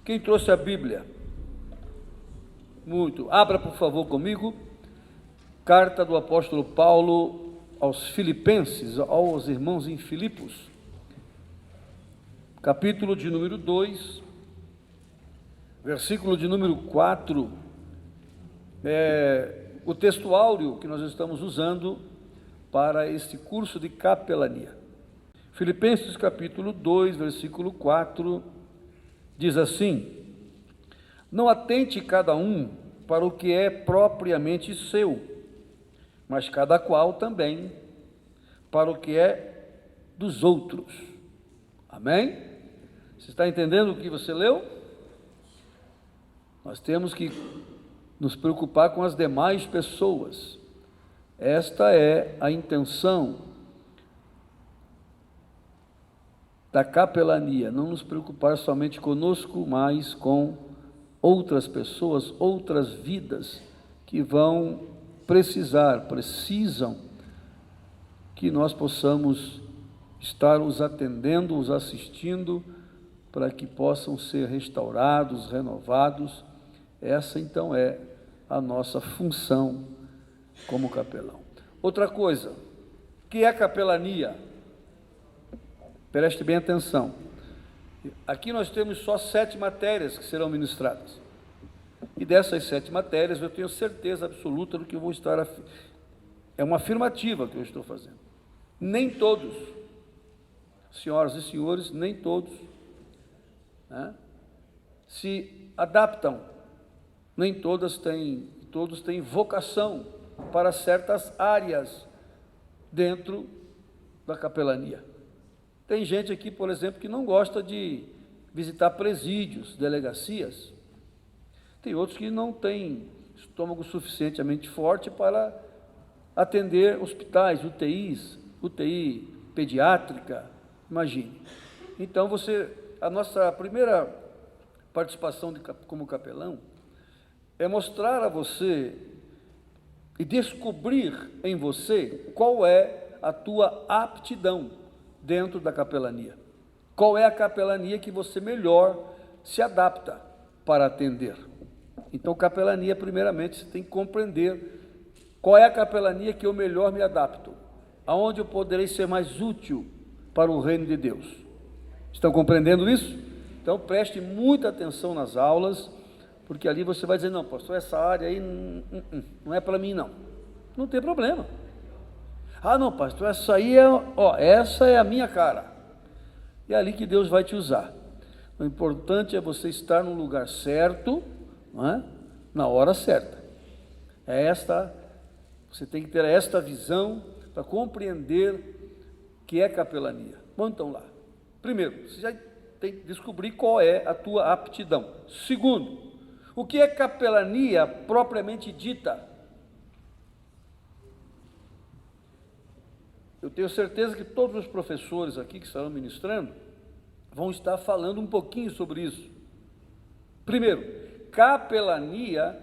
Quem trouxe a Bíblia? Muito. Abra, por favor, comigo. Carta do apóstolo Paulo aos Filipenses, aos irmãos em Filipos. Capítulo de número 2, versículo de número 4. O texto áureo que nós estamos usando para este curso de capelania. Filipenses capítulo 2, versículo 4, diz assim: não atente cada um para o que é propriamente seu, mas cada qual também para o que é dos outros. Amém? Você está entendendo o que você leu? Nós temos que nos preocupar com as demais pessoas. Esta é a intenção da capelania, não nos preocupar somente conosco, mas com outras pessoas, outras vidas que precisam que nós possamos estar os atendendo, os assistindo, para que possam ser restaurados, renovados. Essa então é a nossa função como capelão. Outra coisa, o que é capelania? Preste bem atenção. Aqui nós temos só 7 matérias que serão ministradas. E dessas 7 matérias eu tenho certeza absoluta do que eu vou estar... É uma afirmativa que eu estou fazendo. Nem todos, senhoras e senhores, nem todos, se adaptam. Nem todos têm vocação para certas áreas dentro da capelania. Tem gente aqui, por exemplo, que não gosta de visitar presídios, delegacias. Tem outros que não têm estômago suficientemente forte para atender hospitais, UTIs, UTI pediátrica, imagine. Então, a nossa primeira participação como capelão é mostrar a você e descobrir em você qual é a tua aptidão dentro da capelania. Qual é a capelania que você melhor se adapta para atender? Então, capelania, primeiramente, você tem que compreender qual é a capelania que eu melhor me adapto, aonde eu poderei ser mais útil para o reino de Deus. Estão compreendendo isso? Então, preste muita atenção nas aulas, porque ali você vai dizer: não, pastor, essa área aí não é para mim, não. Não tem problema. Ah, não, pastor, essa é a minha cara. E é ali que Deus vai te usar. O importante é você estar no lugar certo, na hora certa. Você tem que ter esta visão para compreender que é capelania. Vamos então lá. Primeiro, você já tem que descobrir qual é a tua aptidão. Segundo, o que é capelania propriamente dita? Eu tenho certeza que todos os professores aqui que estarão ministrando vão estar falando um pouquinho sobre isso. Primeiro, capelania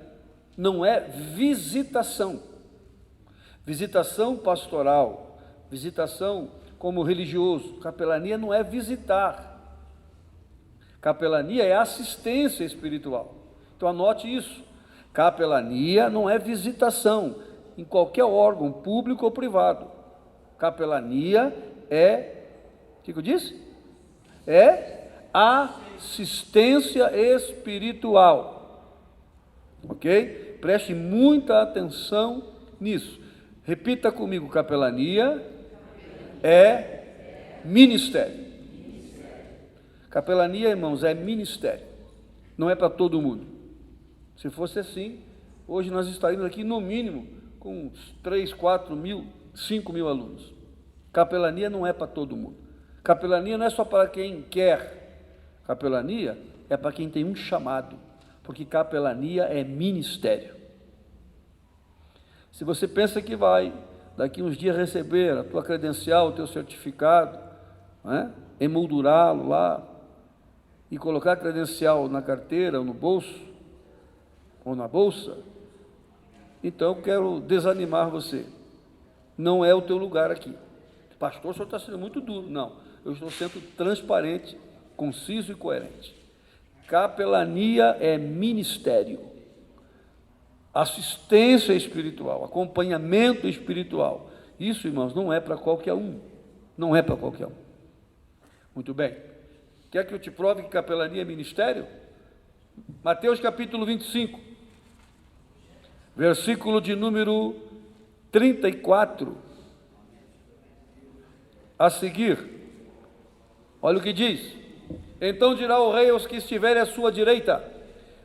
não é visitação. Visitação pastoral, visitação como religioso. Capelania não é visitar. Capelania é assistência espiritual. Então anote isso. Capelania não é visitação em qualquer órgão, público ou privado. Capelania o que eu disse? É assistência espiritual. Ok? Preste muita atenção nisso. Repita comigo: capelania é ministério. Capelania, irmãos, é ministério. Não é para todo mundo. Se fosse assim, hoje nós estaríamos aqui no mínimo com uns 3, 4 mil, 5 mil alunos. Capelania não é para todo mundo. Capelania não é só para quem quer. Capelania é para quem tem um chamado, porque capelania é ministério. Se você pensa que vai, daqui uns dias, receber a tua credencial, o teu certificado, emoldurá-lo lá, e colocar a credencial na carteira, ou no bolso, ou na bolsa, então eu quero desanimar você. Não é o teu lugar aqui. Pastor, o senhor está sendo muito duro. Não, eu estou sendo transparente, conciso e coerente. Capelania é ministério, assistência espiritual, acompanhamento espiritual. Isso, irmãos, não é para qualquer um. Não é para qualquer um. Muito bem. Quer que eu te prove que capelania é ministério? Mateus capítulo 25, versículo de número 34 a seguir. Olha o que diz: então dirá o rei aos que estiverem à sua direita: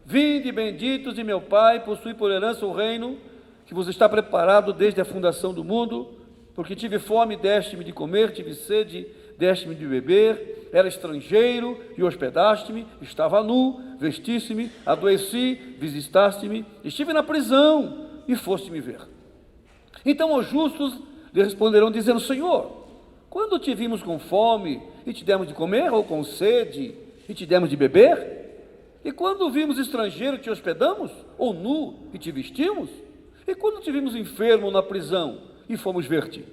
vinde, benditos de meu Pai, possui por herança o reino que vos está preparado desde a fundação do mundo, porque tive fome, deste-me de comer, tive sede, deste-me de beber, era estrangeiro e hospedaste-me, estava nu, vestiste-me, adoeci, visitaste-me, estive na prisão e foste me ver. Então os justos lhe responderão dizendo: Senhor, quando te vimos com fome e te demos de comer, ou com sede e te demos de beber? E quando vimos estrangeiro te hospedamos, ou nu e te vestimos? E quando te vimos enfermo na prisão e fomos ver-te?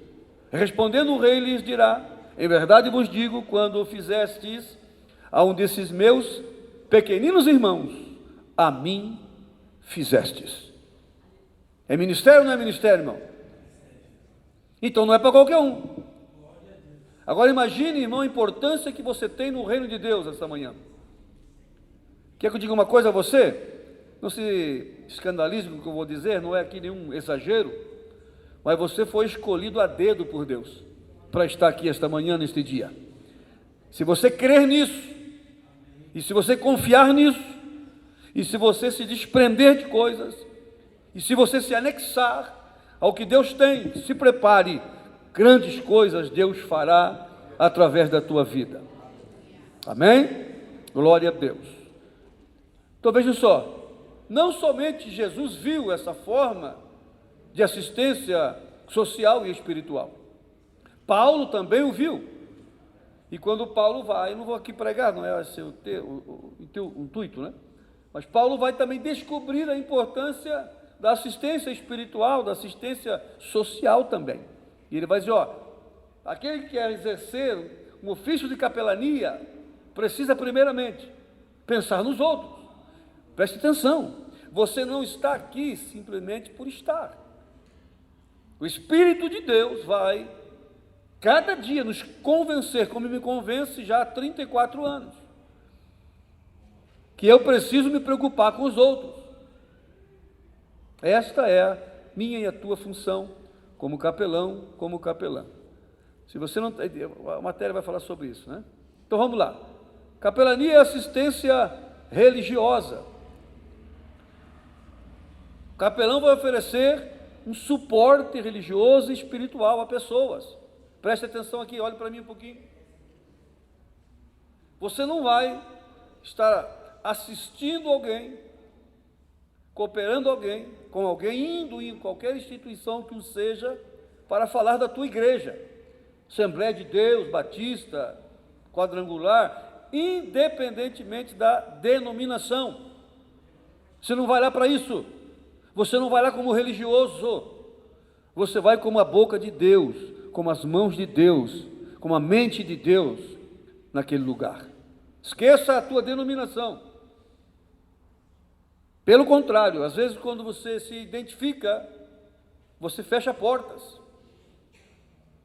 Respondendo o rei lhes dirá: em verdade vos digo, quando o fizestes a um desses meus pequeninos irmãos, a mim fizestes. É ministério ou não é ministério, irmão? Então não é para qualquer um. Agora imagine, irmão, a importância que você tem no reino de Deus esta manhã. Quer que eu diga uma coisa a você? Não se escandalize com o que eu vou dizer, não é aqui nenhum exagero, mas você foi escolhido a dedo por Deus para estar aqui esta manhã, neste dia. Se você crer nisso, e se você confiar nisso, e se você se desprender de coisas, e se você se anexar ao que Deus tem, se prepare, grandes coisas Deus fará através da tua vida. Amém? Glória a Deus. Então veja só, não somente Jesus viu essa forma de assistência social e espiritual, Paulo também o viu. E quando Paulo vai, eu não vou aqui pregar, não é esse o teu intuito, né? Mas Paulo vai também descobrir a importância da assistência espiritual, da assistência social também. E ele vai dizer: ó, aquele que quer exercer um ofício de capelania precisa primeiramente pensar nos outros. Preste atenção, você não está aqui simplesmente por estar. O Espírito de Deus vai cada dia nos convencer, como me convence já há 34 anos, que eu preciso me preocupar com os outros. Esta é a minha e a tua função como capelão, como capelã. Se você não, a matéria vai falar sobre isso, né? Então vamos lá. Capelania é assistência religiosa. O capelão vai oferecer um suporte religioso e espiritual a pessoas. Preste atenção aqui, olhe para mim um pouquinho. Você não vai estar assistindo alguém, cooperando alguém, com alguém, indo em qualquer instituição que o seja, para falar da tua igreja, Assembleia de Deus, Batista, Quadrangular, independentemente da denominação. Você não vai lá para isso. Você não vai lá como religioso. Você vai como a boca de Deus, como as mãos de Deus, como a mente de Deus naquele lugar. Esqueça a tua denominação. Pelo contrário, às vezes quando você se identifica, você fecha portas.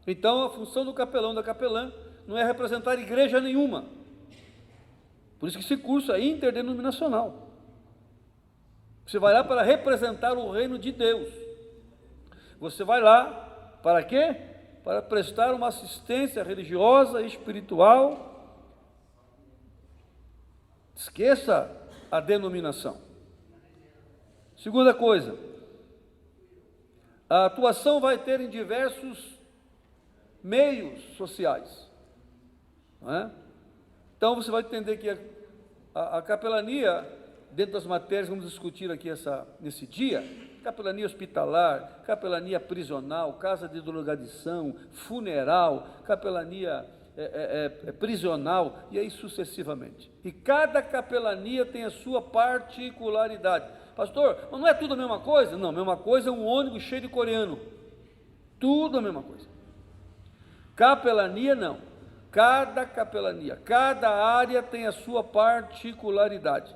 Então a função do capelão, da capelã, não é representar igreja nenhuma. Por isso que esse curso é interdenominacional. Você vai lá para representar o reino de Deus. Você vai lá para quê? Para prestar uma assistência religiosa e espiritual. Esqueça a denominação. Segunda coisa, a atuação vai ter em diversos meios sociais, não é? Então você vai entender que a capelania, dentro das matérias que vamos discutir aqui nesse dia, capelania hospitalar, capelania prisional, casa de drogadição, funeral, capelania prisional, e aí sucessivamente. E cada capelania tem a sua particularidade. Pastor, mas não é tudo a mesma coisa? Não, a mesma coisa é um ônibus cheio de coreano. Tudo a mesma coisa. Capelania não. Cada capelania, cada área tem a sua particularidade.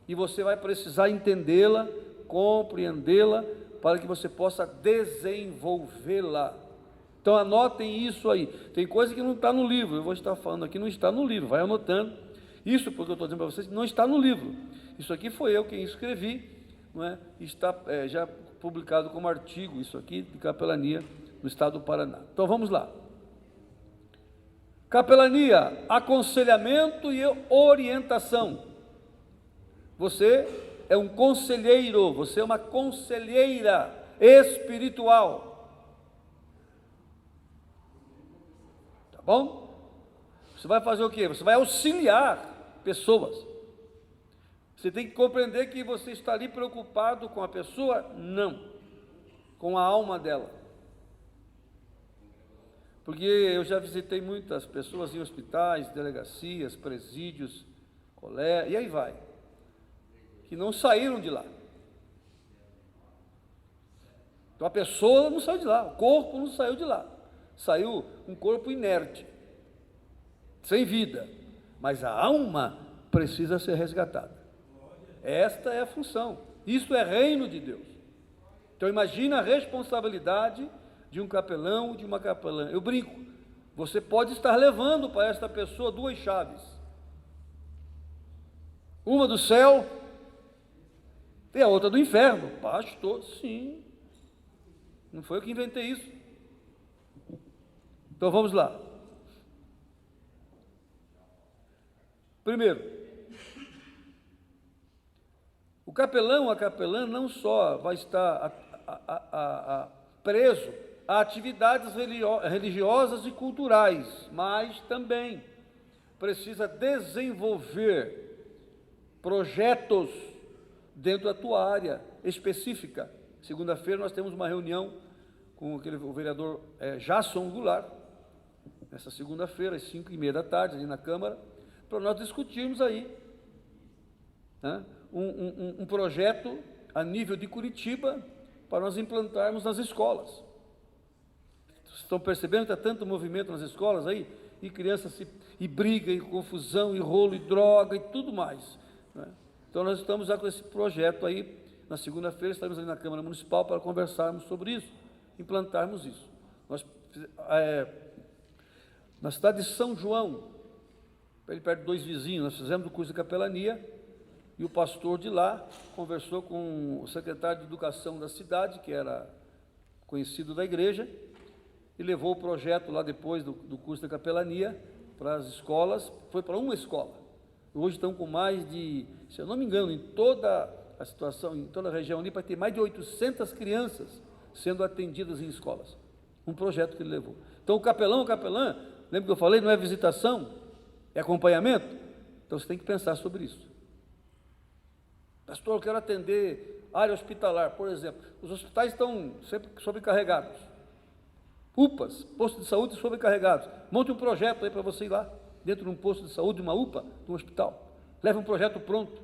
E você vai precisar entendê-la, compreendê-la, para que você possa desenvolvê-la. Então anotem isso aí. Tem coisa que não está no livro, eu vou estar falando aqui, não está no livro, vai anotando. Isso porque eu estou dizendo para vocês, não está no livro. Isso aqui foi eu quem escrevi, não é? Está já publicado como artigo, isso aqui, de capelania no estado do Paraná. Então vamos lá. Capelania, aconselhamento e orientação. Você é um conselheiro, você é uma conselheira espiritual. Tá bom? Você vai fazer o quê? Você vai auxiliar pessoas. Você tem que compreender que você está ali preocupado com a pessoa? Não, com a alma dela. Porque eu já visitei muitas pessoas em hospitais, delegacias, presídios, colégios, e aí vai, que não saíram de lá. Então a pessoa não saiu de lá, o corpo não saiu de lá, saiu um corpo inerte, sem vida, mas a alma precisa ser resgatada. Esta é a função, isso é reino de Deus. Então imagina a responsabilidade de um capelão, de uma capelã. Eu brinco, você pode estar levando para esta pessoa duas chaves, uma do céu e a outra do inferno. Pastor, sim, não foi eu que inventei isso. Então vamos lá. Primeiro, o capelão, a capelã não só vai estar preso a atividades religiosas e culturais, mas também precisa desenvolver projetos dentro da tua área específica. Segunda-feira nós temos uma reunião com o vereador Jasson Goulart, nessa segunda-feira, às 5h30 da tarde, ali na Câmara, para nós discutirmos aí, né, um projeto a nível de Curitiba, para nós implantarmos nas escolas. Vocês estão percebendo que há tanto movimento nas escolas aí, e crianças e briga, e confusão, e rolo, e droga, e tudo mais, né? Então nós estamos já com esse projeto aí, na segunda-feira estaremos ali na Câmara Municipal para conversarmos sobre isso, implantarmos isso. Nós, na cidade de São João, ali perto de 2 vizinhos, nós fizemos o curso de capelania, e o pastor de lá conversou com o secretário de Educação da cidade, que era conhecido da igreja, e levou o projeto lá depois do curso de capelania para as escolas, foi para uma escola. Hoje estão com mais de, se eu não me engano, em toda a situação, em toda a região ali, vai ter mais de 800 crianças sendo atendidas em escolas. Um projeto que ele levou. Então o capelão, o capelã, lembra que eu falei, não é visitação, é acompanhamento? Então você tem que pensar sobre isso. Pastor, eu quero atender área hospitalar, por exemplo. Os hospitais estão sempre sobrecarregados. UPAs, postos de saúde sobrecarregados. Monte um projeto aí para você ir lá, dentro de um posto de saúde, uma UPA, de um hospital. Leve um projeto pronto.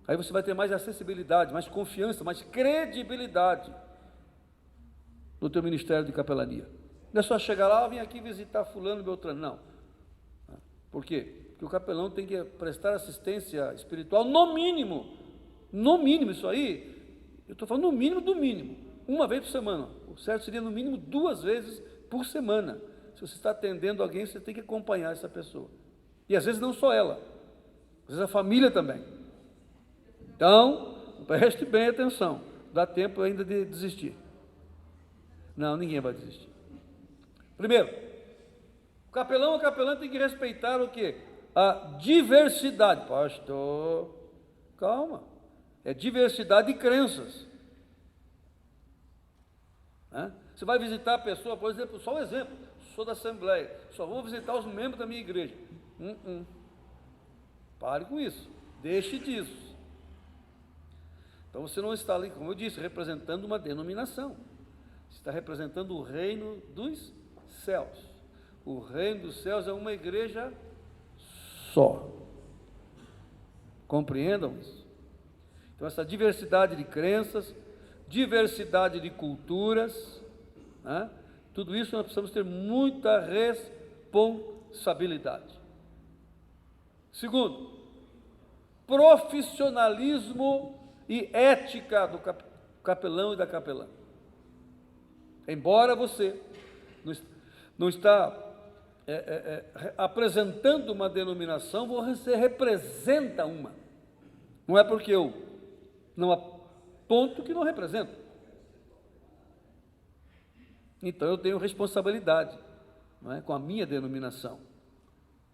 Aí você vai ter mais acessibilidade, mais confiança, mais credibilidade no teu ministério de capelania. Não é só chegar lá, vem aqui visitar fulano, beltrano, não. Por quê? Porque o capelão tem que prestar assistência espiritual, no mínimo, isso aí, eu estou falando no mínimo do mínimo, uma vez por semana. O certo seria no mínimo 2 vezes por semana. Se você está atendendo alguém, você tem que acompanhar essa pessoa. E às vezes não só ela, às vezes a família também. Então, preste bem atenção, dá tempo ainda de desistir. Não, ninguém vai desistir. Primeiro, o capelão ou capelã tem que respeitar o quê? A diversidade. Pastor, calma, é diversidade de crenças. Você vai visitar a pessoa, por exemplo, só um exemplo, sou da Assembleia, só vou visitar os membros da minha igreja. Pare com isso, deixe disso. Então você não está ali, como eu disse, representando uma denominação, você está representando o reino dos céus. O reino dos céus é uma igreja só. Compreendam isso? Então essa diversidade de crenças, diversidade de culturas, tudo isso nós precisamos ter muita responsabilidade. Segundo, profissionalismo e ética do capelão e da capelã. Embora você não está apresentando uma denominação, você representa uma. Não é porque eu não aponto que não represento. Então eu tenho responsabilidade, não é, com a minha denominação.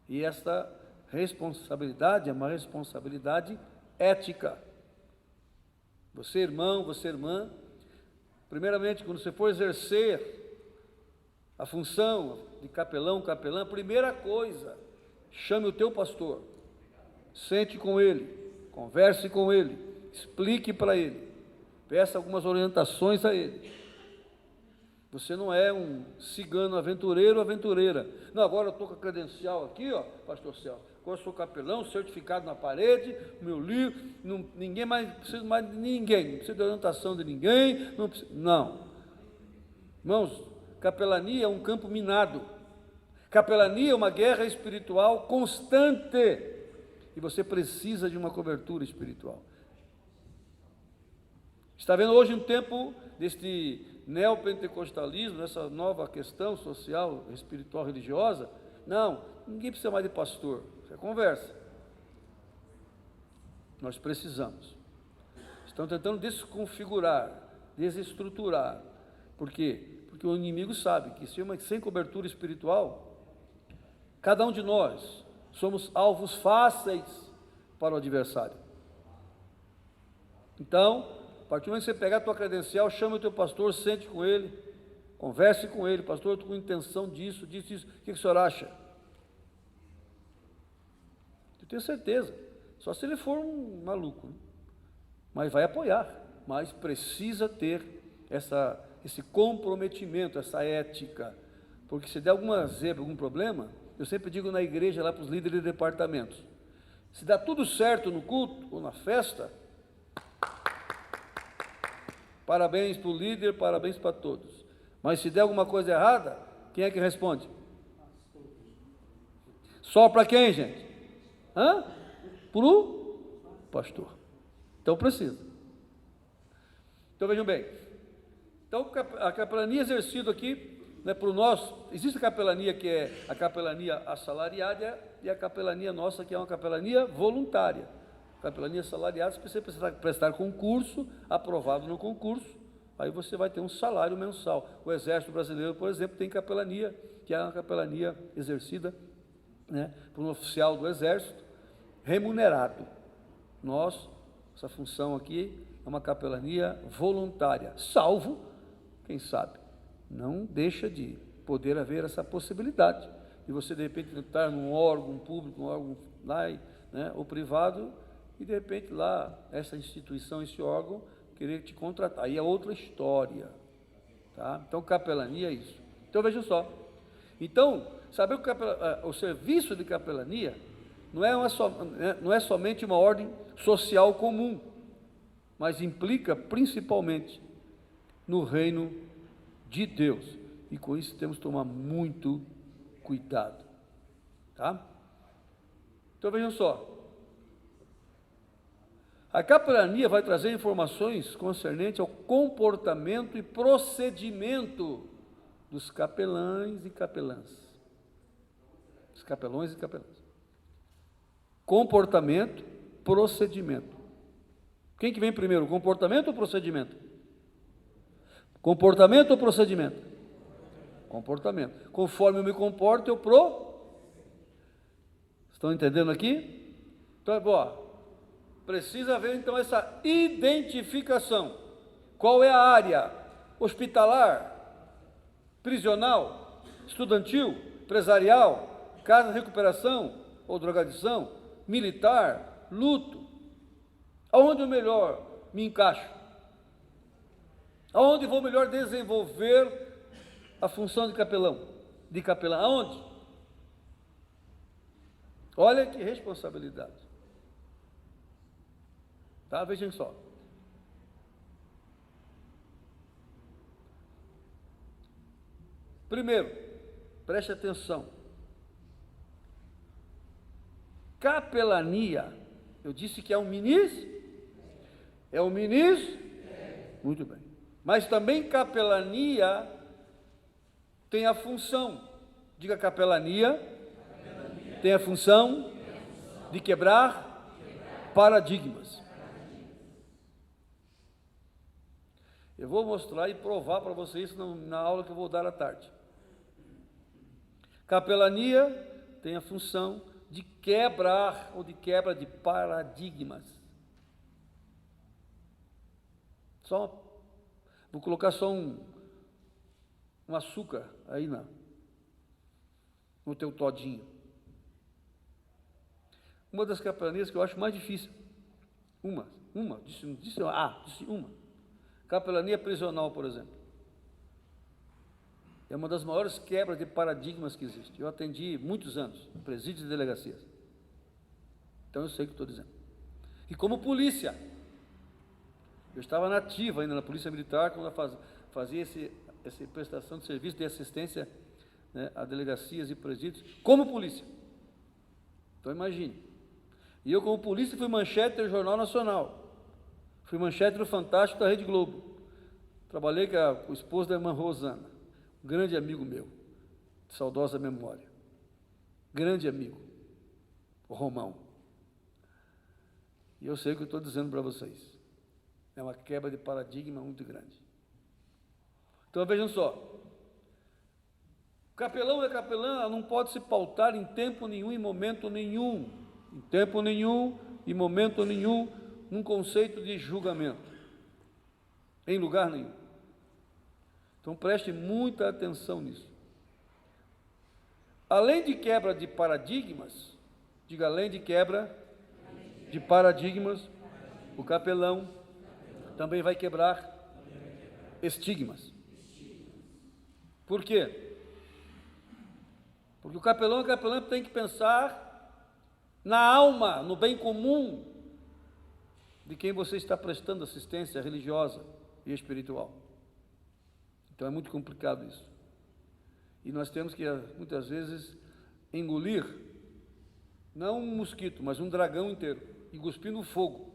E esta responsabilidade é uma responsabilidade ética. Você, irmão, você, irmã, primeiramente, quando você for exercer a função de capelão, capelã, primeira coisa, chame o teu pastor, sente com ele, converse com ele, explique para ele, peça algumas orientações a ele. Você não é um cigano aventureiro ou aventureira. Não, agora eu estou com a credencial aqui, ó, pastor Celso. Agora eu sou capelão, certificado na parede, meu livro, ninguém mais, precisa mais de ninguém, não precisa de orientação de ninguém, não. Irmãos, capelania é um campo minado. Capelania é uma guerra espiritual constante. E você precisa de uma cobertura espiritual. Está vendo hoje um tempo deste neopentecostalismo, dessa nova questão social, espiritual, religiosa? Não, ninguém precisa mais de pastor. Você conversa. Nós precisamos. Estão tentando desconfigurar, desestruturar. Por quê? Porque o inimigo sabe que sem cobertura espiritual, cada um de nós somos alvos fáceis para o adversário. Então, a partir do momento que você pegar a tua credencial, chame o teu pastor, sente com ele, converse com ele, pastor, eu estou com intenção disso, isso, o que o senhor acha? Eu tenho certeza, só se ele for um maluco, né? Mas vai apoiar, mas precisa ter esse comprometimento, essa ética, porque se der alguma zebra, algum problema, eu sempre digo na igreja, lá para os líderes de departamentos, se dá tudo certo no culto ou na festa, parabéns para o líder, parabéns para todos. Mas se der alguma coisa errada, quem é que responde? Só para quem, gente? Para o pastor. Então precisa. Então vejam bem. Então a capelania exercida aqui, né, para o nosso, existe a capelania que é a capelania assalariada e a capelania nossa que é uma capelania voluntária. Capelania assalariada, se você prestar concurso, aprovado no concurso, aí você vai ter um salário mensal. O Exército Brasileiro, por exemplo, tem capelania, que é uma capelania exercida, né, por um oficial do Exército, remunerado. Essa função aqui é uma capelania voluntária, salvo, quem sabe, não deixa de poder haver essa possibilidade de você, de repente, estar num órgão público, um órgão lá, né, ou privado, e de repente lá, essa instituição, esse órgão, querer te contratar. Aí é outra história. Tá? Então, capelania é isso. Então, veja só. Então, saber que o serviço de capelania não é somente uma ordem social comum, mas implica principalmente no reino de Deus. E com isso temos que tomar muito cuidado. Tá? Então, vejam só. A capelania vai trazer informações concernentes ao comportamento e procedimento dos capelães e capelãs. Dos capelões e capelãs. Comportamento, procedimento. Quem que vem primeiro, comportamento ou procedimento? Comportamento ou procedimento? Comportamento. Conforme eu me comporto, Estão entendendo aqui? Então, precisa haver, então, essa identificação. Qual é a área? Hospitalar, prisional, estudantil, empresarial, casa de recuperação ou drogadição, militar, luto. Aonde eu melhor me encaixo? Aonde vou melhor desenvolver a função de capelão? De capelã, aonde? Olha que responsabilidade. Tá? Vejam só. Primeiro, preste atenção. Capelania, eu disse que é um ministro? É um ministro? Muito bem. Mas também capelania tem a função, diga capelania, tem a função de quebrar paradigmas. Eu vou mostrar e provar para vocês na aula que eu vou dar à tarde. Capelania tem a função de quebrar ou de quebra de paradigmas. Vou colocar só um açúcar aí no teu todinho. Uma das capelanias que eu acho mais difícil, disse uma. Capelania prisional, por exemplo. É uma das maiores quebras de paradigmas que existe. Eu atendi muitos anos, presídios e delegacias. Então eu sei o que estou dizendo. E como polícia, eu estava na ativa ainda na Polícia Militar, quando eu fazia essa prestação de serviço de assistência, né, a delegacias e presídios, como polícia. Então imagine. E eu como polícia fui manchete do Jornal Nacional. Fui manchete do Fantástico da Rede Globo. Trabalhei com o esposo da irmã Rosana, um grande amigo meu, de saudosa memória. Grande amigo, o Romão. E eu sei o que eu estou dizendo para vocês. É uma quebra de paradigma muito grande. Então vejam só. Capelão é capelã, não pode se pautar em tempo nenhum, em momento nenhum. Em tempo nenhum, em momento nenhum, num conceito de julgamento. Em lugar nenhum. Então preste muita atenção nisso. Além de quebra de paradigmas, diga além de quebra de paradigmas, o capelão também vai quebrar estigmas. Por quê? Porque o capelão tem que pensar na alma, no bem comum de quem você está prestando assistência religiosa e espiritual. Então é muito complicado isso. E nós temos que, muitas vezes, engolir, não um mosquito, mas um dragão inteiro, e cuspir no fogo.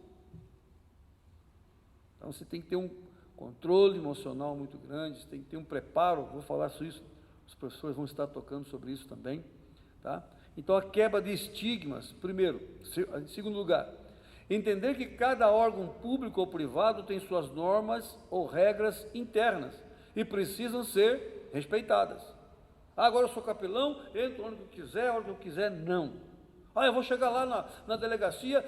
Então você tem que ter um controle emocional muito grande, você tem que ter um preparo, vou falar sobre isso, os professores vão estar tocando sobre isso também, tá? Então a quebra de estigmas, primeiro. Em segundo lugar, entender que cada órgão público ou privado tem suas normas ou regras internas e precisam ser respeitadas. Agora eu sou capelão, entro onde eu quiser, a hora que eu quiser, não. Eu vou chegar lá na delegacia,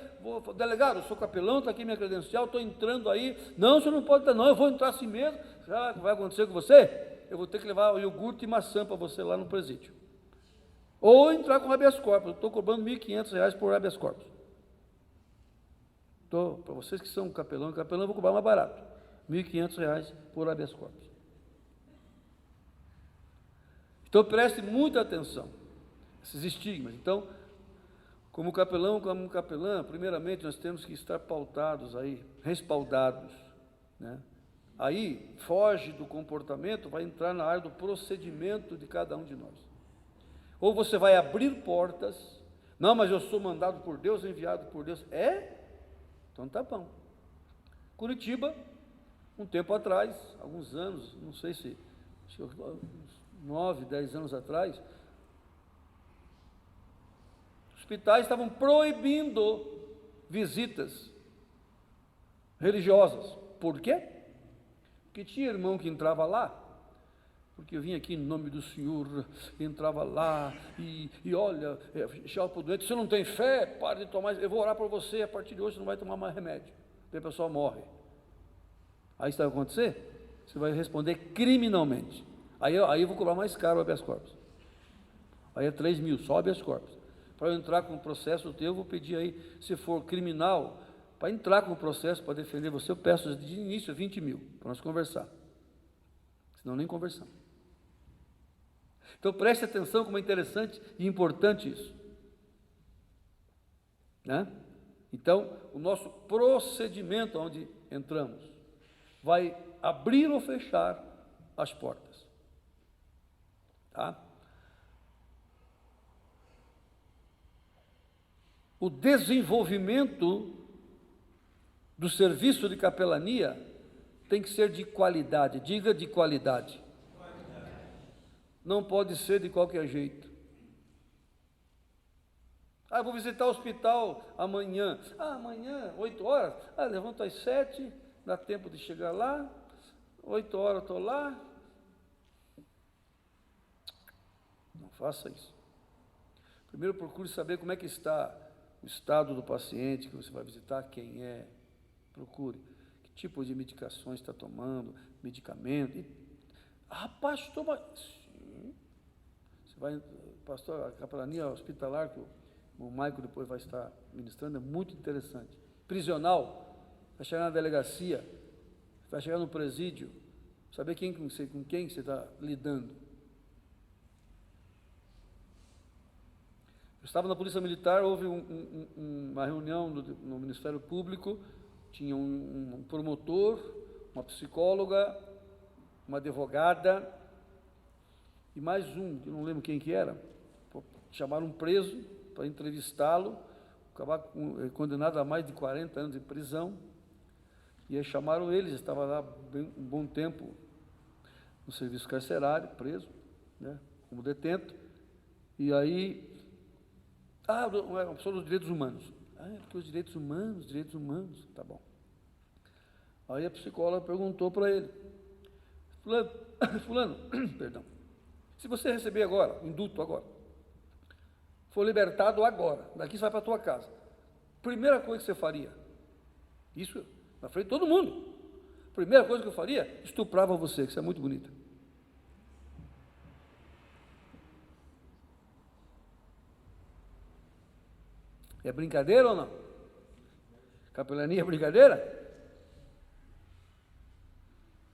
delegado, eu sou capelão, está aqui minha credencial, estou entrando aí. Não, você não pode entrar, não, eu vou entrar assim mesmo. Sabe o que vai acontecer com você? Eu vou ter que levar o iogurte e maçã para você lá no presídio. Ou entrar com habeas corpus, eu estou cobrando R$1.500 por habeas corpus. Para vocês que são capelão eu vou cobrar mais barato, R$1.500 por habeas corpus. Então preste muita atenção, esses estigmas. Então, como capelão, como capelã, primeiramente nós temos que estar pautados aí, respaldados, né? Aí, foge do comportamento, vai entrar na área do procedimento de cada um de nós. Ou você vai abrir portas, não, mas eu sou mandado por Deus, enviado por Deus. Então tá bom. Curitiba, um tempo atrás, alguns anos, não sei se 9, 10 anos atrás, hospitais estavam proibindo visitas religiosas. Por quê? Porque tinha irmão que entrava lá, porque eu vim aqui em nome do Senhor, entrava lá e olha, chegava para o doente, você não tem fé, pare de tomar, eu vou orar por você, a partir de hoje você não vai tomar mais remédio, porque a pessoa morre. Aí isso vai acontecer? Você vai responder criminalmente. Aí eu vou cobrar mais caro o habeas corpus. Aí é 3 mil, só habeas corpus. Para eu entrar com o processo teu, eu vou pedir aí, se for criminal, para entrar com o processo, para defender você, eu peço de início 20 mil, para nós conversar. Senão nem conversamos. Então preste atenção como é interessante e importante isso. Né? Então, o nosso procedimento onde entramos vai abrir ou fechar as portas. Tá? o desenvolvimento do serviço de capelania tem que ser de qualidade. Diga de qualidade. Não pode ser de qualquer jeito. Eu vou visitar o hospital amanhã. Amanhã, 8 horas. Levanto às 7, dá tempo de chegar lá. 8 horas estou lá. Não faça isso. Primeiro procure saber como é que está o estado do paciente que você vai visitar, quem é. Procure. Que tipo de medicações está tomando, medicamento. Pastor, sim. Você vai, pastor, a capelania hospitalar que o Maico depois vai estar ministrando, é muito interessante. Prisional, vai chegar na delegacia, vai chegar no presídio, saber com quem você está lidando. Eu estava na Polícia Militar, houve uma reunião no Ministério Público, tinha um promotor, uma psicóloga, uma advogada e mais um, que eu não lembro quem que era. Chamaram um preso para entrevistá-lo, condenado a mais de 40 anos de prisão, e aí chamaram ele, já estava lá um bom tempo no serviço carcerário, preso, né, como detento, e aí, uma pessoa dos direitos humanos. Porque os direitos humanos, tá bom. Aí a psicóloga perguntou para ele, fulano, perdão, se você receber agora, indulto agora, for libertado agora, daqui você vai para a tua casa, primeira coisa que você faria, isso na frente de todo mundo, primeira coisa que eu faria, estuprava você, que você é muito bonita. É brincadeira ou não? Capelania é brincadeira?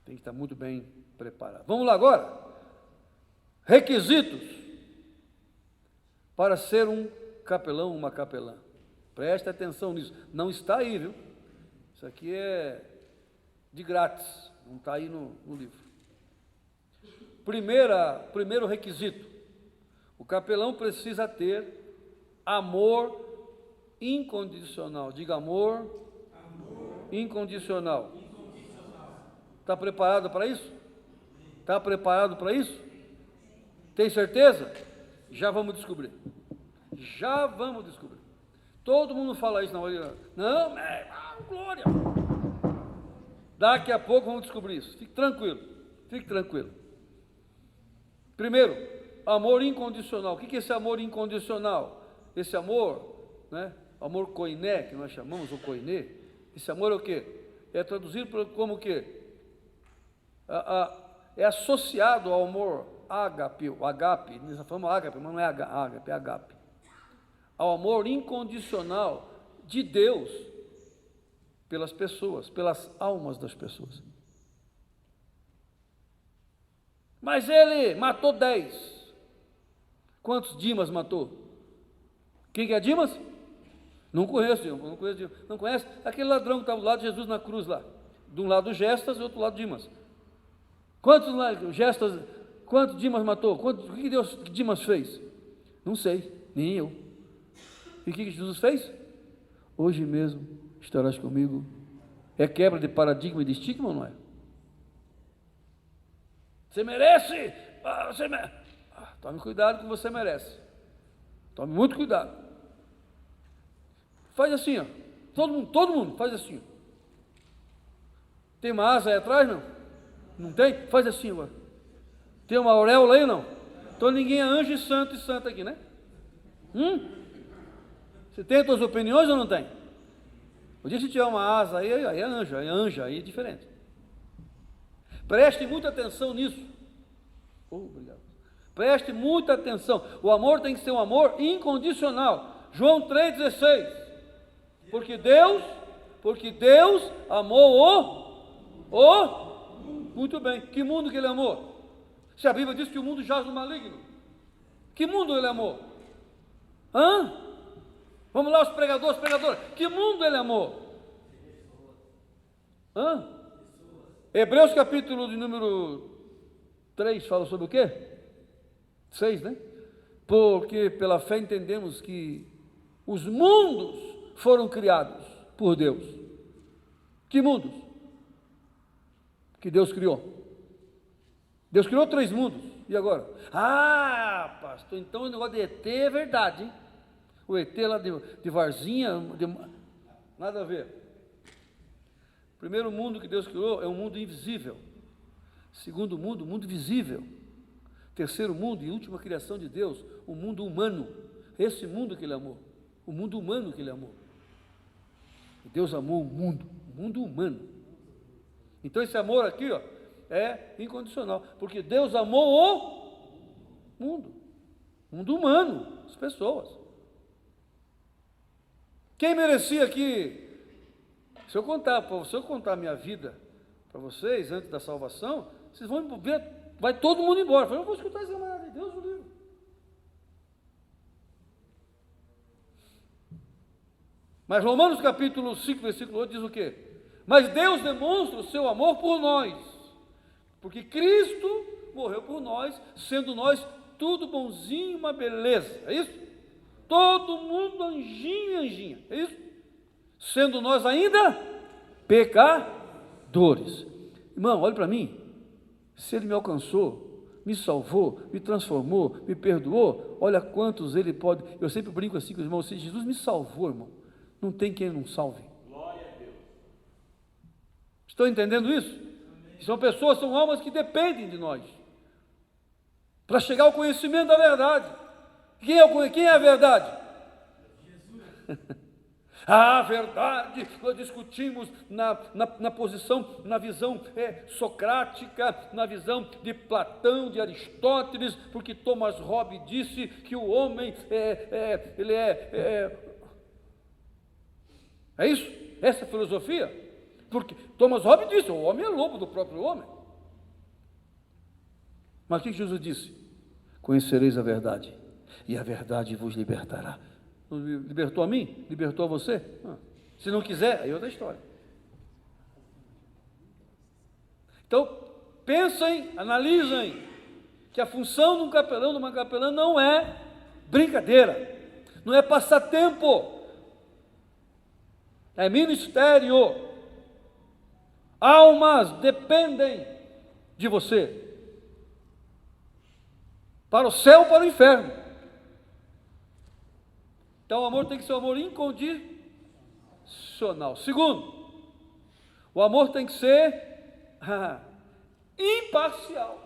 Tem que estar muito bem preparado. Vamos lá agora. Requisitos para ser um capelão, uma capelã. Preste atenção nisso. Não está aí, viu? Isso aqui é de grátis. Não está aí no livro. Primeiro requisito. O capelão precisa ter amor incondicional. Diga amor incondicional. Está preparado para isso? Está preparado para isso? Tem certeza? Já vamos descobrir. Já vamos descobrir. Todo mundo fala isso na hora. Não, glória. Daqui a pouco vamos descobrir isso. Fique tranquilo. Fique tranquilo. Primeiro, amor incondicional. O que é esse amor incondicional? Esse amor, né? Amor koiné, que nós chamamos o koiné. Esse amor é o quê? É traduzido como o quê? É associado ao amor ágape, o agape, nós falamos ágape, mas não é ágape, é agape. Ao amor incondicional de Deus pelas pessoas, pelas almas das pessoas. Mas ele matou 10. Quantos Dimas matou? Quem que é Dimas? Não conheço Dimas, não conheço Dimas. Não conhece? Aquele ladrão que estava do lado de Jesus na cruz lá. De um lado Gestas e do outro lado Dimas. Quantos Dimas matou? O que Dimas fez? Não sei, nem eu. E o que Jesus fez? Hoje mesmo estarás comigo. É quebra de paradigma e de estigma ou não é? Você merece! Tome cuidado que você merece. Tome muito cuidado. Faz assim, ó. Todo mundo faz assim. Tem uma asa aí atrás, não? Não tem? Faz assim agora. Tem uma auréola aí, não? Então ninguém é anjo e santa aqui, né? Você tem as suas opiniões ou não tem? O dia que tiver uma asa aí é anjo, aí é diferente. Preste muita atenção nisso. Obrigado. Preste muita atenção. O amor tem que ser um amor incondicional. João 3,16. Porque Deus amou muito bem. Que mundo que ele amou? Se a Bíblia diz que o mundo jaz no maligno, que mundo ele amou? Vamos lá, os pregadores. Que mundo ele amou? Hebreus capítulo de número 3 fala sobre o quê? 6, né? Porque pela fé entendemos que Os mundos foram criados por Deus. Que mundos? Que Deus criou. Deus criou 3 mundos. E agora? Ah, pastor, então o negócio de ET é verdade, hein? O ET lá de Varzinha, nada a ver. O primeiro mundo que Deus criou é um mundo invisível. Segundo mundo, o mundo visível. Terceiro mundo e última criação de Deus, o mundo humano. Esse mundo que Ele amou. O mundo humano que Ele amou. E Deus amou o mundo humano. Então esse amor aqui, ó, é incondicional, porque Deus amou o mundo humano, as pessoas. Quem merecia aqui, se eu contar a minha vida para vocês antes da salvação, vocês vão ver, vai todo mundo embora. Eu vou escutar essa camarada de Deus no livro. Mas Romanos capítulo 5, versículo 8 diz o quê? Mas Deus demonstra o seu amor por nós, porque Cristo morreu por nós, sendo nós tudo bonzinho, uma beleza, é isso? Todo mundo anjinho, anjinha, é isso? Sendo nós ainda pecadores. Irmão, olhe para mim, se Ele me alcançou, me salvou, me transformou, me perdoou, olha quantos Ele pode. Eu sempre brinco assim com os irmãos, se Jesus me salvou, irmão, não tem quem não salve. Glória a Deus. Estão entendendo isso? São pessoas, são almas que dependem de nós para chegar ao conhecimento da verdade. Quem é a verdade? Jesus. A verdade, nós discutimos na posição, na visão socrática, na visão de Platão, de Aristóteles, porque Thomas Hobbes disse que o homem é isso? Essa é a filosofia? Porque Thomas Hobbes disse, o homem é lobo do próprio homem. Mas o que Jesus disse? Conhecereis a verdade, e a verdade vos libertará. Não libertou a mim? Libertou a você? Se não quiser, aí é outra história. Então, pensem, analisem, que a função de um capelão, de uma capelã, não é brincadeira, não é passatempo, é ministério. Almas dependem de você, para o céu ou para o inferno. Então o amor tem que ser um amor incondicional. Segundo, o amor tem que ser imparcial.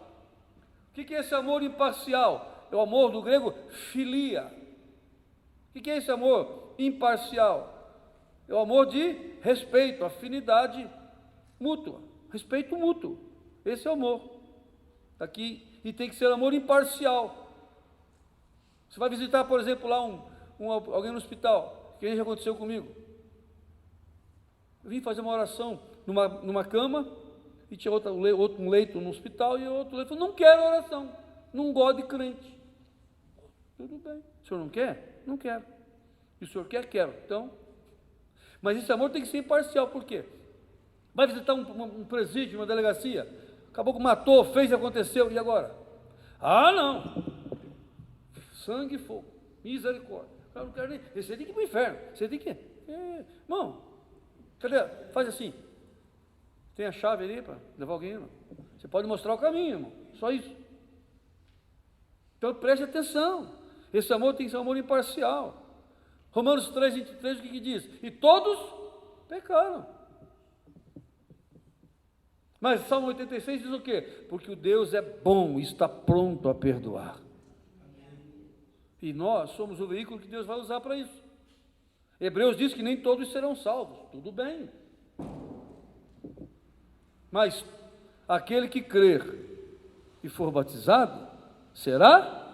O que é esse amor imparcial? É o amor do grego filia. O que é esse amor imparcial? É o amor de respeito, afinidade mútua, respeito mútuo. Esse é o amor. Aqui, e tem que ser amor imparcial. Você vai visitar, por exemplo, lá alguém no hospital, que já aconteceu comigo. Eu vim fazer uma oração numa cama, e tinha um leito no hospital, e outro leito falou, não quero oração, não gosto de crente. Tudo bem, o senhor não quer? Não quero. E o senhor quer? Quero. Então, mas esse amor tem que ser imparcial, por quê? Vai visitar um presídio, uma delegacia, acabou que matou, fez e aconteceu, e agora? Ah, não, sangue e fogo, misericórdia, eu não quero nem, você tem que ir para o inferno, você tem que, irmão, cadê? Faz assim, tem a chave ali para levar alguém, irmão. Você pode mostrar o caminho, irmão, só isso. Então preste atenção, esse amor tem que ser um amor imparcial. Romanos 3, 23, o que diz? E todos pecaram. Mas Salmo 86 diz o quê? Porque o Deus é bom e está pronto a perdoar. E nós somos o veículo que Deus vai usar para isso. Hebreus diz que nem todos serão salvos. Tudo bem. Mas aquele que crer e for batizado, será?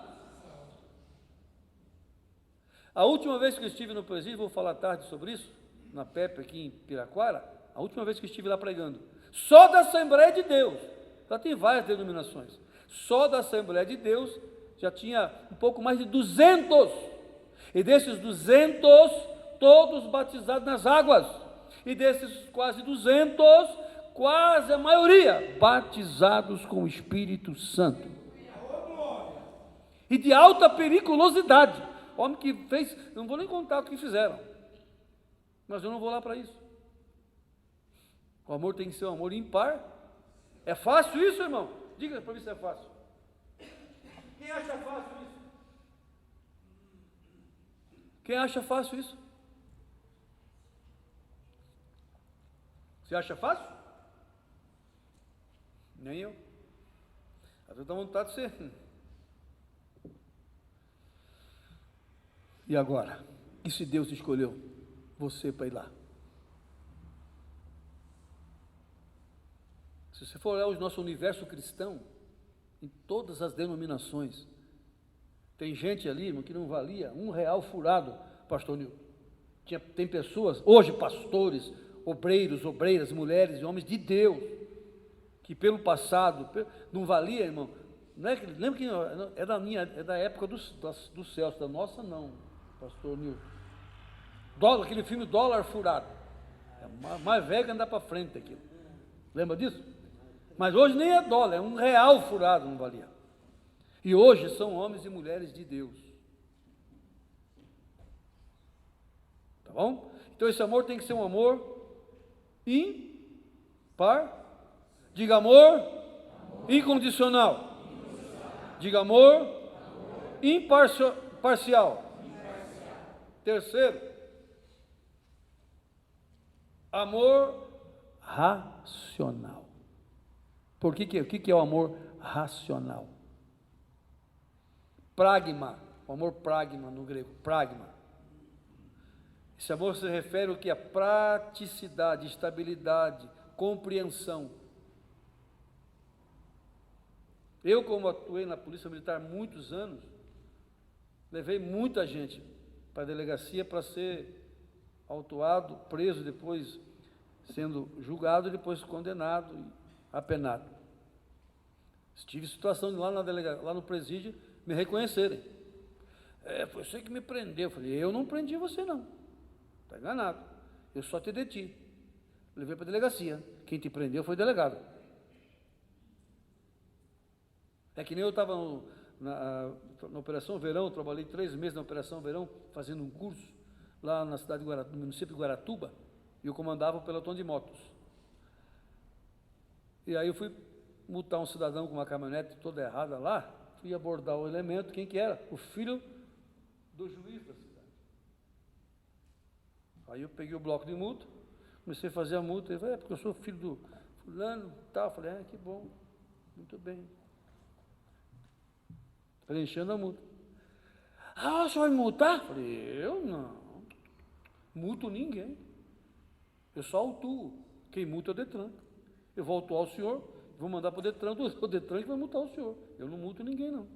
A última vez que eu estive no presídio, vou falar tarde sobre isso, na PEP aqui em Piraquara, a última vez que eu estive lá pregando, só da Assembleia de Deus, já tem várias denominações, só da Assembleia de Deus já tinha um pouco mais de 200, e desses 200, todos batizados nas águas, e desses quase 200, quase a maioria, batizados com o Espírito Santo, e de alta periculosidade. homem que fez, não vou nem contar o que fizeram, mas eu não vou lá para isso. O amor tem que ser um amor ímpar. É fácil isso, irmão? Diga para mim se é fácil. Quem acha fácil isso? Quem acha fácil isso? Você acha fácil? Nem eu. Às vezes dá vontade de ser. E agora? E se Deus escolheu você para ir lá? Se você for olhar o nosso universo cristão, em todas as denominações, tem gente ali, irmão, que não valia R$1 furado, pastor Nilton. Tem pessoas, hoje pastores, obreiros, obreiras, mulheres e homens de Deus, que pelo passado, não valia, irmão, não é que, lembra que é da época dos céus, da nossa não, pastor Nilton. Aquele filme Dólar Furado, é mais velho que andar para frente aquilo, lembra disso? Mas hoje nem é dólar, é R$1 furado, não valia. E hoje são homens e mulheres de Deus. Tá bom? Então esse amor tem que ser um amor ímpar. Diga amor incondicional. Diga amor imparcial. Terceiro, amor racional. O que é o amor racional? Pragma, o amor pragma no grego, pragma. Esse amor se refere ao que? A praticidade, estabilidade, compreensão. Eu, como atuei na Polícia Militar muitos anos, levei muita gente para a delegacia para ser autuado, preso, depois sendo julgado, depois condenado e apenado. Tive situação de lá lá no presídio me reconhecerem. Foi você que me prendeu. Eu falei, eu não prendi você não, está enganado, eu só te deti, levei para a delegacia, quem te prendeu foi o delegado. É que nem eu estava na Operação Verão, trabalhei 3 meses na Operação Verão, fazendo um curso, lá na cidade no município de Guaratuba, e eu comandava o pelotão de motos. E aí eu fui multar um cidadão com uma caminhonete toda errada lá, fui abordar o elemento, quem que era? O filho do juiz da cidade. Aí eu peguei o bloco de multa, comecei a fazer a multa, ele falou, porque eu sou filho do fulano, tal. Eu falei, que bom, muito bem. Preenchendo a multa. O senhor vai me multar? Eu falei, eu não multo ninguém, eu só autuo, quem multa é o Detran. Eu vou autuar o senhor, vou mandar para o Detran que vai multar o senhor. Eu não multo ninguém, não.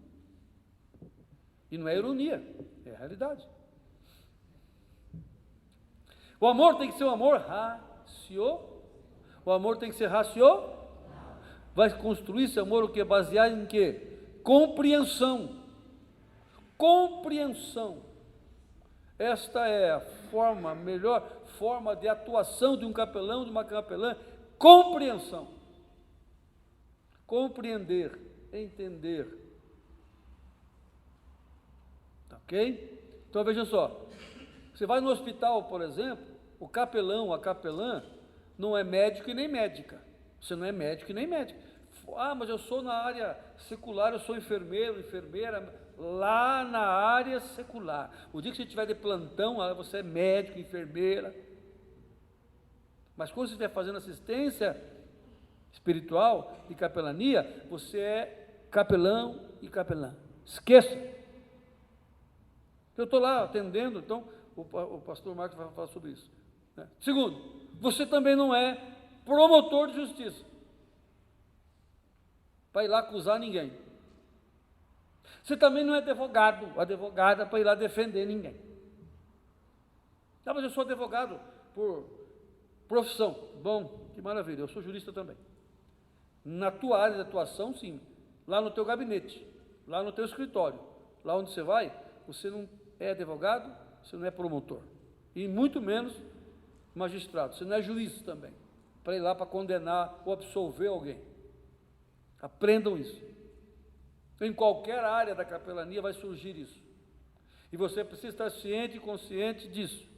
E não é ironia, é a realidade. O amor tem que ser um amor racional. O amor tem que ser racional. Vai construir esse amor o que? Baseado em quê? Compreensão. Compreensão. Esta é a melhor forma de atuação de um capelão, de uma capelã. Compreensão. Compreender, entender. Tá ok? Então veja só, você vai no hospital, por exemplo, o capelão, a capelã, não é médico e nem médica. Você não é médico e nem médica. Mas eu sou na área secular, eu sou enfermeiro, enfermeira, lá na área secular. O dia que você estiver de plantão, você é médico, enfermeira. Mas quando você estiver fazendo assistência espiritual e capelania, você é capelão e capelã. Esqueça. Eu estou lá atendendo, então o pastor Marcos vai falar sobre isso. Né? Segundo, você também não é promotor de justiça para ir lá acusar ninguém. Você também não é advogado, advogada para ir lá defender ninguém. Mas eu sou advogado por profissão. Bom, que maravilha, eu sou jurista também. Na tua área de atuação, sim. Lá no teu gabinete, lá no teu escritório, lá onde você vai, você não é advogado, você não é promotor. E muito menos magistrado, você não é juiz também, para ir lá para condenar ou absolver alguém. Aprendam isso. Em qualquer área da capelania vai surgir isso. E você precisa estar ciente e consciente disso,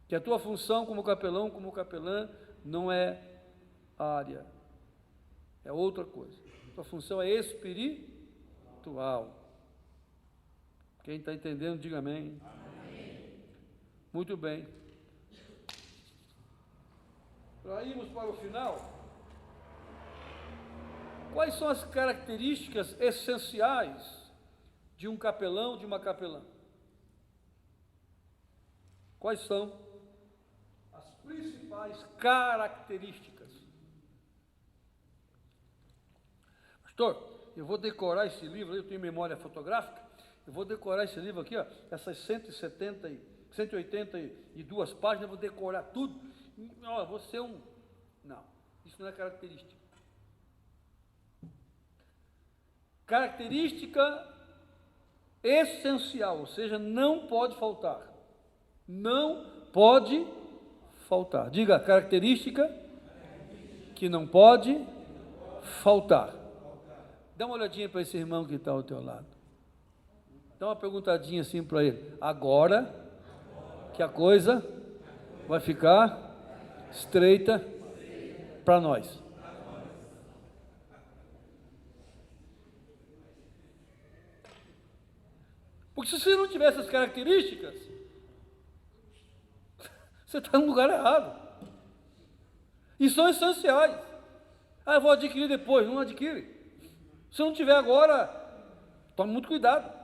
que a tua função como capelão, como capelã, não é área, é outra coisa. A tua função é espiritual. Quem está entendendo, diga amém. Amém. Muito bem. Para irmos para o final, quais são as características essenciais de um capelão, de uma capelã? Quais são as principais características? Pastor, eu vou decorar esse livro, eu tenho memória fotográfica, eu vou decorar esse livro aqui, ó, essas 182 páginas, eu vou decorar tudo. Ó, vou ser um... Não, isso não é característica. Característica essencial, ou seja, não pode faltar. Não pode faltar. Diga, característica que não pode faltar. Dá uma olhadinha para esse irmão que está ao teu lado. Dá uma perguntadinha assim para ele. Agora que a coisa vai ficar estreita para nós. Porque se você não tiver essas características, você está no lugar errado. E são essenciais. Ah, eu vou adquirir depois. Não adquire. Se não tiver agora, tome muito cuidado.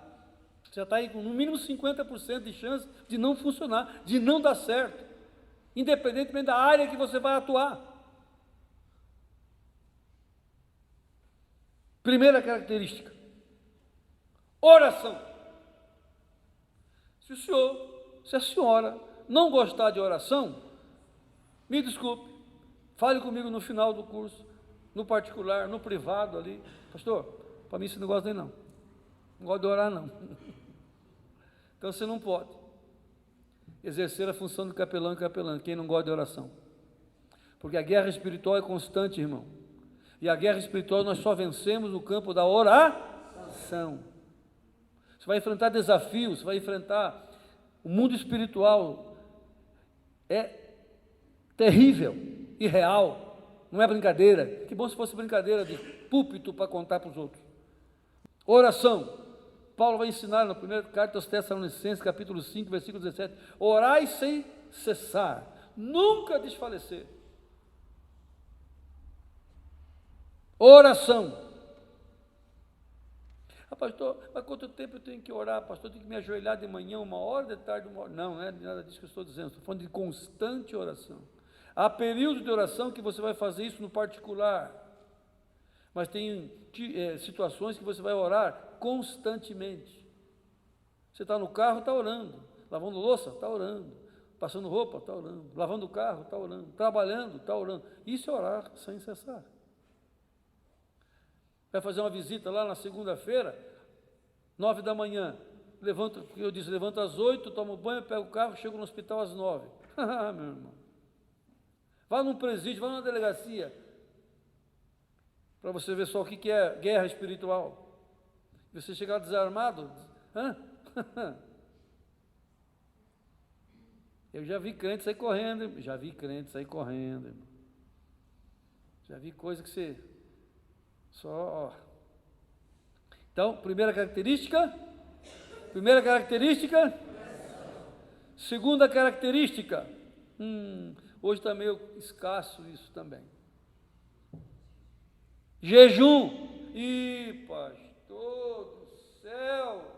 Você já está aí com no mínimo 50% de chance de não funcionar, de não dar certo, independentemente da área que você vai atuar. Primeira característica: oração. Se o senhor, se a senhora não gostar de oração, me desculpe, fale comigo no final do curso, no particular, no privado ali. Pastor, para mim esse negócio aí não gosto de orar não. Então você não pode exercer a função de capelão e capelã, quem não gosta de oração. Porque a guerra espiritual é constante, irmão. E a guerra espiritual nós só vencemos no campo da oração. Você vai enfrentar desafios, você vai enfrentar o mundo espiritual. É terrível, irreal, não é brincadeira. Que bom se fosse brincadeira de púlpito para contar para os outros. Oração. Paulo vai ensinar na primeira carta aos Tessalonicenses, capítulo 5, versículo 17. Orai sem cessar, nunca desfalecer. Oração. Ah, pastor, mas quanto tempo eu tenho que orar? Pastor, eu tenho que me ajoelhar de manhã, 1 hora, de tarde, 1 hora. Não, não é nada disso que eu estou dizendo. Estou falando de constante oração. Há períodos de oração que você vai fazer isso no particular, mas tem situações que você vai orar constantemente. Você está no carro, está orando. Lavando louça, está orando. Passando roupa, está orando. Lavando o carro, está orando. Trabalhando, está orando. Isso é orar sem cessar. Vai fazer uma visita lá na segunda-feira, 9 da manhã. Eu disse, levanta às 8, tomo banho, pego o carro, chego no hospital às 9. Meu irmão. Vá num presídio, vá numa delegacia, para você ver só o que é guerra espiritual. Você chegar desarmado, eu já vi crente sair correndo, irmão. Já vi coisa que você só... Então, primeira característica. Segunda característica, hoje está meio escasso isso também. Jejum. Ih, pastor do céu,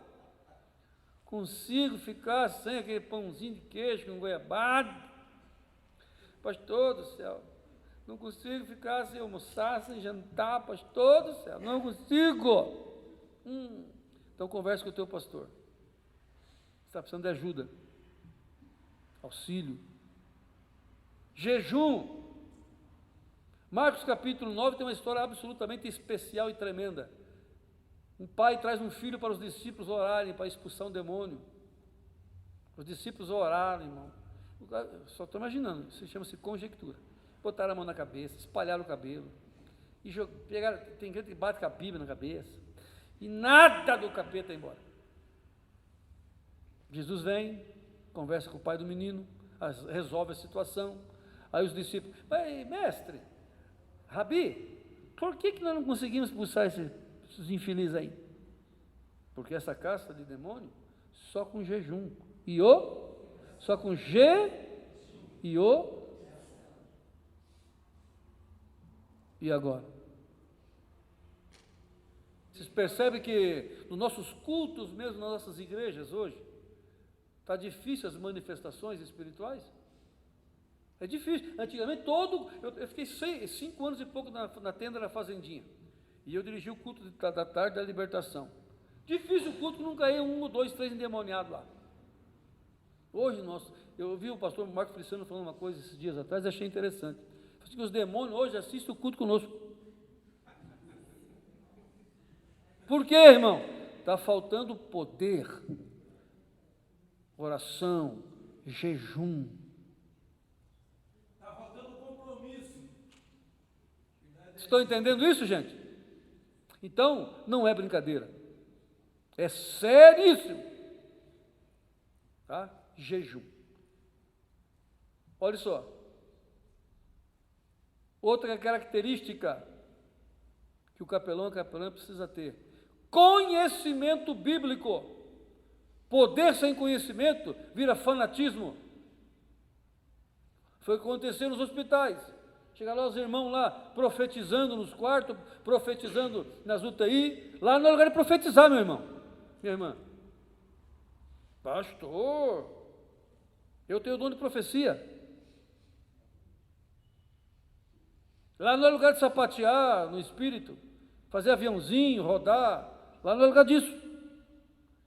consigo ficar sem aquele pãozinho de queijo com goiabada? Pastor do céu, não consigo ficar sem almoçar, sem jantar, pastor do céu, não consigo. Então converse com o teu pastor. Você está precisando de ajuda, auxílio. Jejum. Marcos capítulo 9 tem uma história absolutamente especial e tremenda. Um pai traz um filho para os discípulos orarem, para expulsar um demônio. Os discípulos oraram, irmão. Só estou imaginando, isso chama-se conjectura. Botaram a mão na cabeça, espalharam o cabelo, e pegaram, tem gente que bate com a Bíblia na cabeça, e nada do capeta ia embora. Jesus vem, conversa com o pai do menino, resolve a situação. Aí os discípulos, mestre, Rabi, por que nós não conseguimos expulsar esses infelizes aí? Porque essa casta de demônio, só com jejum. Só com e agora? Vocês percebem que nos nossos cultos, mesmo nas nossas igrejas hoje, está difícil as manifestações espirituais? É difícil. Antigamente, eu fiquei 5 anos e pouco na tenda da Fazendinha, e eu dirigi o culto da tarde da libertação. Difícil o culto que não caía 1, 2, 3 endemoniados lá. Hoje, eu vi o pastor Marcos Feliciano falando uma coisa esses dias atrás, e achei interessante. Que os demônios hoje assistem o culto conosco. Por quê, irmão? Está faltando poder, oração, jejum. Está faltando compromisso. Estão entendendo isso, gente? Então, não é brincadeira. É seríssimo. Tá? Jejum. Olha só. Outra característica que o capelão precisa ter: conhecimento bíblico. Poder sem conhecimento vira fanatismo. Foi o que aconteceu nos hospitais. Chegaram lá os irmãos lá, profetizando nos quartos, profetizando nas UTI. Lá não é lugar de profetizar, meu irmão, minha irmã. Pastor, eu tenho o dom de profecia. Lá não é lugar de sapatear no espírito, fazer aviãozinho, rodar. Lá não é lugar disso.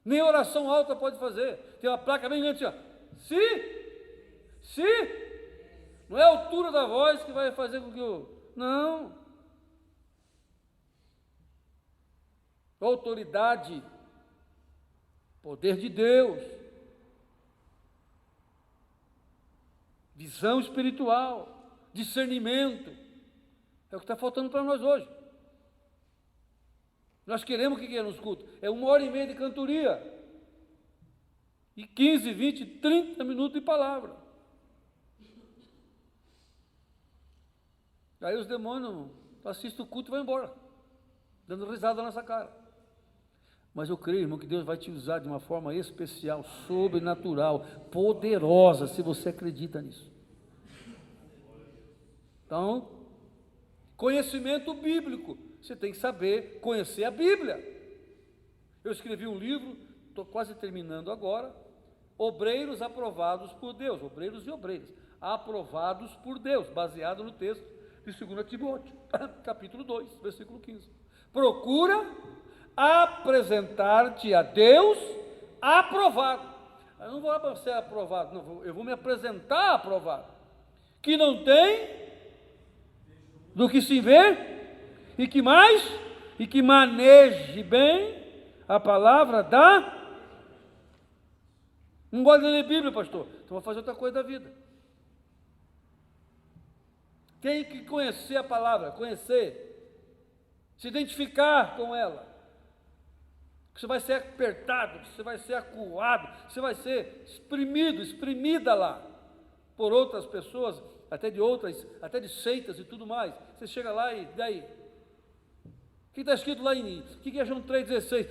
Nem oração alta pode fazer. Tem uma placa bem grande assim, ó. Se. Não é a altura da voz que vai fazer com que Não. Autoridade. Poder de Deus. Visão espiritual. Discernimento. É o que está faltando para nós hoje. Nós queremos o que é nos cultos? É 1h30 de cantoria. E 15, 20, 30 minutos de palavra. Aí os demônios assistem o culto e vão embora, dando risada na nossa cara. Mas eu creio, irmão, que Deus vai te usar de uma forma especial, sobrenatural, poderosa, se você acredita nisso. Então, conhecimento bíblico. Você tem que saber conhecer a Bíblia. Eu escrevi um livro, estou quase terminando agora, Obreiros aprovados por Deus, obreiros e obreiras, aprovados por Deus, baseado no texto de 2 Timóteo, capítulo 2, versículo 15. Procura apresentar-te a Deus aprovado. Eu não vou ser aprovado, não, eu vou me apresentar aprovado. Que não tem do que se ver, e que mais? E que maneje bem a palavra da... Não gosta de ler Bíblia, pastor? Então vou fazer outra coisa da vida. Tem que conhecer a palavra, conhecer, se identificar com ela. Você vai ser apertado, você vai ser acuado, você vai ser exprimido, exprimida lá, por outras pessoas, até de seitas e tudo mais. Você chega lá e daí? O que está escrito lá em... O que é João 3,16?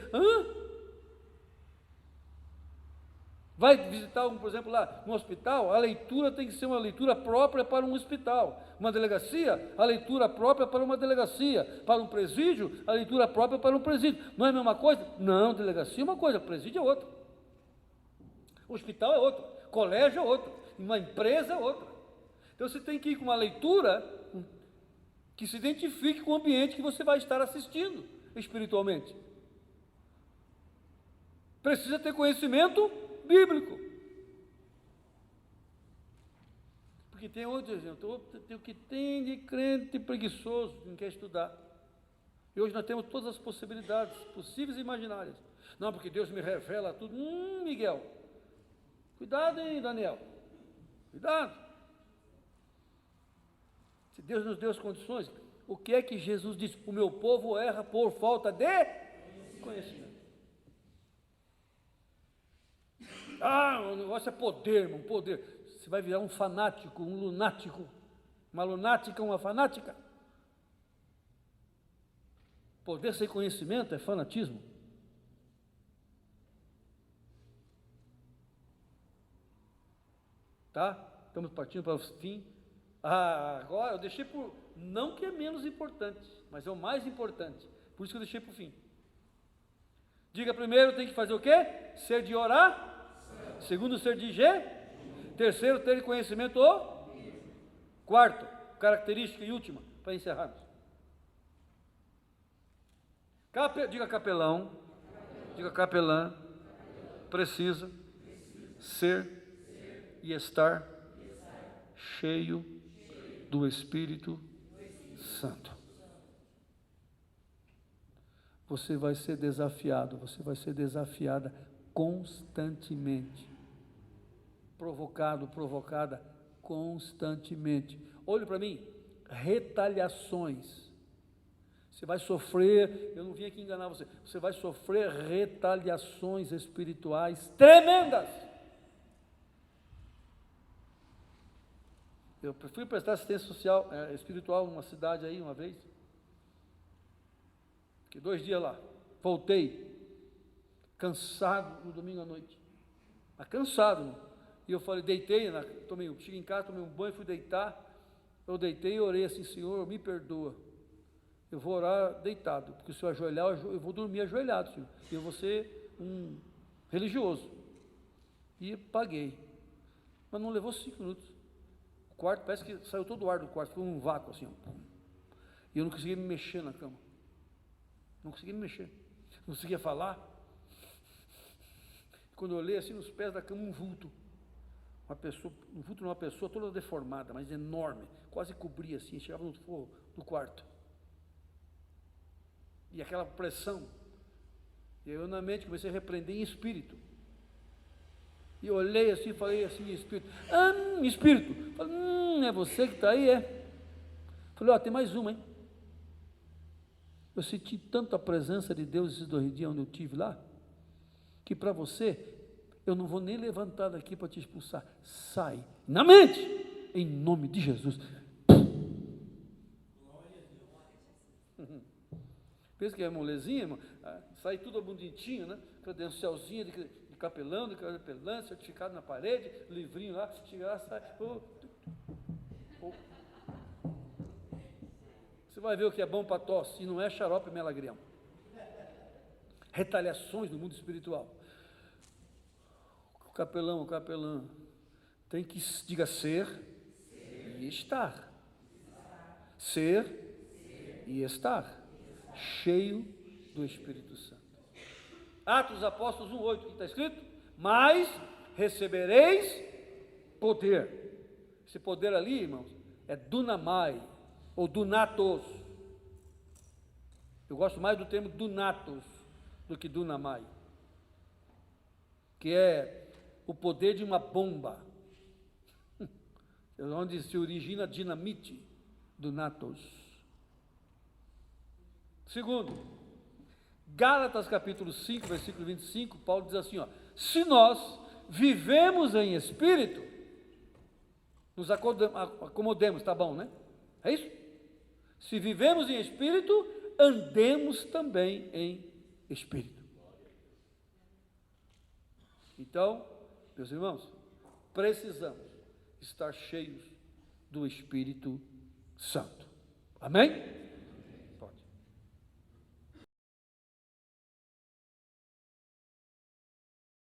Vai visitar, por exemplo, lá no hospital, a leitura tem que ser uma leitura própria para um hospital. Uma delegacia, a leitura própria para uma delegacia. Para um presídio, a leitura própria para um presídio. Não é a mesma coisa? Não, delegacia é uma coisa, presídio é outra. Hospital é outra, colégio é outra, uma empresa é outra. Então você tem que ir com uma leitura que se identifique com o ambiente que você vai estar assistindo espiritualmente. Precisa ter conhecimento bíblico. Porque tem outros, tem o que tem de crente preguiçoso, que não quer estudar. E hoje nós temos todas as possibilidades, possíveis e imaginárias. Não, porque Deus me revela tudo. Miguel, cuidado, hein, Daniel, cuidado. Se Deus nos deu as condições, o que é que Jesus disse? O meu povo erra por falta de conhecimento. o negócio é poder, irmão, poder. Você vai virar um fanático, um lunático, uma lunática, uma fanática. Poder sem conhecimento é fanatismo. Tá? Estamos partindo para o fim. Agora eu deixei por, não que é menos importante, mas é o mais importante. Por isso que eu deixei para o fim. Diga primeiro, tem que fazer o quê? Ser de orar. Segundo, ser de terceiro, ter conhecimento. Quarto, característica e última, para encerrarmos. Diga capelão, diga capelã, precisa ser e estar cheio do Espírito Santo. Você vai ser desafiado, você vai ser desafiada constantemente, provocada constantemente. Olhe para mim, retaliações. Você vai sofrer, eu não vim aqui enganar você, você vai sofrer retaliações espirituais tremendas. Eu fui prestar assistência social, espiritual numa cidade aí uma vez, fiquei 2 dias lá, voltei, cansado no domingo à noite, mas cansado, e eu falei, deitei, cheguei em casa, tomei um banho, fui deitar, eu deitei e orei assim, Senhor, me perdoa, eu vou orar deitado, porque se eu ajoelhar, eu vou dormir ajoelhado, Senhor, e eu vou ser um religioso, e paguei, mas não levou 5 minutos, o quarto, parece que saiu todo o ar do quarto, ficou um vácuo assim, e eu não conseguia me mexer na cama, não conseguia me mexer, não conseguia falar. Quando eu olhei assim nos pés da cama, um vulto de uma pessoa toda deformada, mas enorme, quase cobria assim, chegava no forro do quarto, e aquela pressão, e eu na mente comecei a repreender em espírito, e eu olhei assim, falei assim em espírito, espírito, falei, é você que está aí, é? Falei, tem mais uma, hein? Eu senti tanto a presença de Deus esses 2 dias onde eu estive lá, que para você, eu não vou nem levantar daqui para te expulsar, sai, na mente, em nome de Jesus. Pensa que é molezinha, irmão? Sai tudo bonitinho, né? Credencialzinha de capelão, de capelã, certificado na parede, livrinho lá, chega lá, sai. Você vai ver o que é bom para tosse, e não é xarope melagrião. Retaliações no mundo espiritual. O capelão, tem que, diga ser e estar. Ser e estar. Cheio do Espírito Santo. Atos dos Apóstolos 1:8, que está escrito? Mas recebereis poder. Esse poder ali, irmãos, é dunamai, ou dunatos. Eu gosto mais do termo dunatos do que dunamai, que é o poder de uma bomba, onde se origina dinamite, dunatos. Segundo, Gálatas capítulo 5, versículo 25, Paulo diz assim, se nós vivemos em espírito, nos acomodemos, tá bom, né? É isso? Se vivemos em espírito, andemos também em espírito. Então, meus irmãos, precisamos estar cheios do Espírito Santo. Amém?